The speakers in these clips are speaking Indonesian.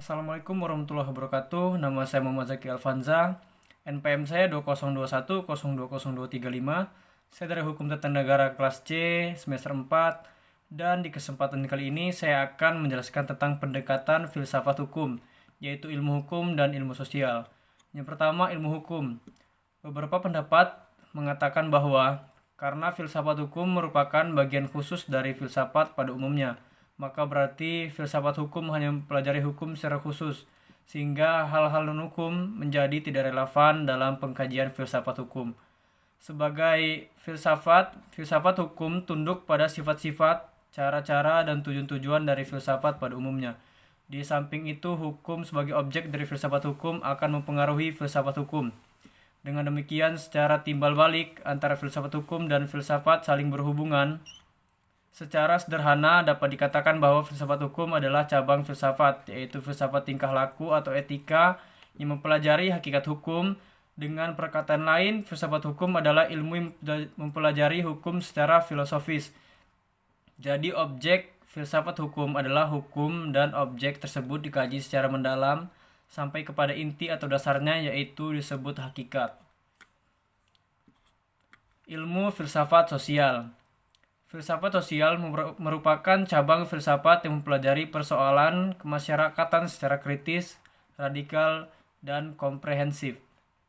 Assalamualaikum warahmatullahi wabarakatuh. Nama saya Muhammad Zaki Alfanza. NPM saya 2021020235. Saya dari Hukum Tata Negara kelas C semester 4. Dan di kesempatan kali ini saya akan menjelaskan tentang pendekatan filsafat hukum, yaitu ilmu hukum dan ilmu sosial. Yang pertama, ilmu hukum. Beberapa pendapat mengatakan bahwa karena filsafat hukum merupakan bagian khusus dari filsafat pada umumnya, maka berarti filsafat hukum hanya mempelajari hukum secara khusus, sehingga hal-hal non-hukum menjadi tidak relevan dalam pengkajian filsafat hukum. Sebagai filsafat hukum tunduk pada sifat-sifat, cara-cara, dan tujuan-tujuan dari filsafat pada umumnya. Di samping itu, hukum sebagai objek dari filsafat hukum akan mempengaruhi filsafat hukum. Dengan demikian, secara timbal balik antara filsafat hukum dan filsafat saling berhubungan. Secara sederhana dapat dikatakan bahwa filsafat hukum adalah cabang filsafat, yaitu filsafat tingkah laku atau etika yang mempelajari hakikat hukum. Dengan perkataan lain, filsafat hukum adalah ilmu yang mempelajari hukum secara filosofis. Jadi objek filsafat hukum adalah hukum dan objek tersebut dikaji secara mendalam sampai kepada inti atau dasarnya, yaitu disebut hakikat. Ilmu filsafat sosial. Filsafat sosial merupakan cabang filsafat yang mempelajari persoalan kemasyarakatan secara kritis, radikal, dan komprehensif.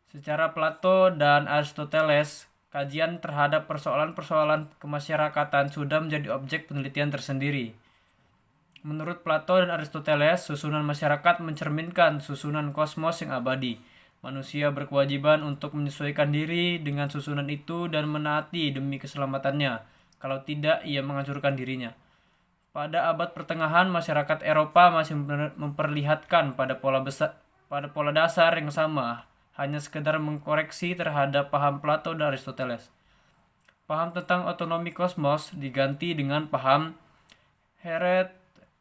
Secara Plato dan Aristoteles, kajian terhadap persoalan-persoalan kemasyarakatan sudah menjadi objek penelitian tersendiri. Menurut Plato dan Aristoteles, susunan masyarakat mencerminkan susunan kosmos yang abadi. Manusia berkewajiban untuk menyesuaikan diri dengan susunan itu dan menaati demi keselamatannya. Kalau tidak, ia menghancurkan dirinya. Pada abad pertengahan, masyarakat Eropa masih memperlihatkan pada pola dasar yang sama, hanya sekedar mengkoreksi terhadap paham Plato dan Aristoteles. Paham tentang otonomi kosmos diganti dengan paham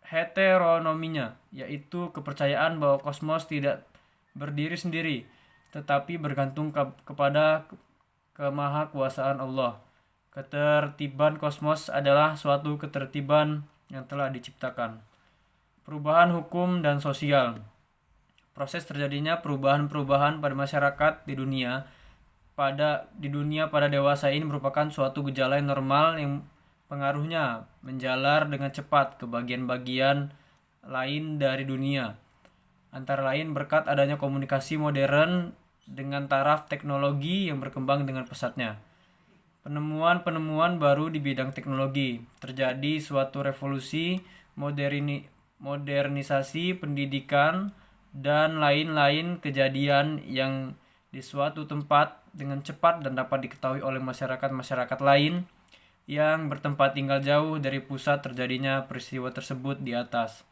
heteronominya, yaitu kepercayaan bahwa kosmos tidak berdiri sendiri, tetapi bergantung kepada kemahakuasaan Allah. Ketertiban kosmos adalah suatu ketertiban yang telah diciptakan. Perubahan hukum dan sosial. Proses terjadinya perubahan-perubahan pada masyarakat di dunia pada dewasa ini merupakan suatu gejala yang normal yang pengaruhnya menjalar dengan cepat ke bagian-bagian lain dari dunia. Antara lain berkat adanya komunikasi modern dengan taraf teknologi yang berkembang dengan pesatnya. Penemuan-penemuan baru di bidang teknologi. Terjadi suatu revolusi, modernisasi pendidikan, dan lain-lain kejadian yang di suatu tempat dengan cepat dan dapat diketahui oleh masyarakat-masyarakat lain yang bertempat tinggal jauh dari pusat terjadinya peristiwa tersebut di atas.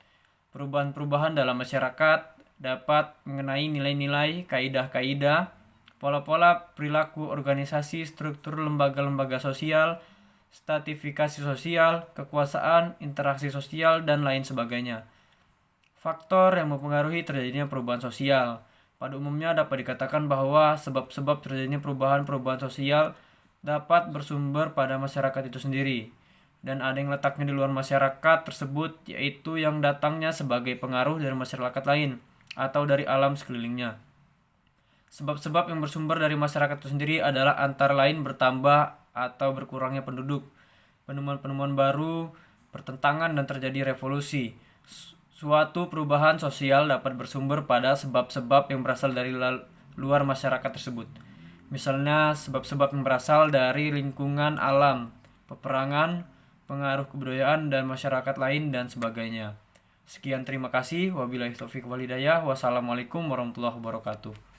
Perubahan-perubahan dalam masyarakat dapat mengenai nilai-nilai, kaidah-kaidah, pola-pola perilaku organisasi, struktur lembaga-lembaga sosial, stratifikasi sosial, kekuasaan, interaksi sosial, dan lain sebagainya. Faktor yang mempengaruhi terjadinya perubahan sosial. Pada umumnya dapat dikatakan bahwa sebab-sebab terjadinya perubahan-perubahan sosial dapat bersumber pada masyarakat itu sendiri, dan ada yang letaknya di luar masyarakat tersebut, yaitu yang datangnya sebagai pengaruh dari masyarakat lain atau dari alam sekelilingnya. Sebab-sebab yang bersumber dari masyarakat itu sendiri adalah antara lain bertambah atau berkurangnya penduduk, penemuan-penemuan baru, pertentangan, dan terjadi revolusi. Suatu perubahan sosial dapat bersumber pada sebab-sebab yang berasal dari luar masyarakat tersebut. Misalnya sebab-sebab yang berasal dari lingkungan alam, peperangan, pengaruh kebudayaan dan masyarakat lain, dan sebagainya. Sekian, terima kasih. Wabillahi taufiq wal hidayah. Wassalamualaikum warahmatullahi wabarakatuh.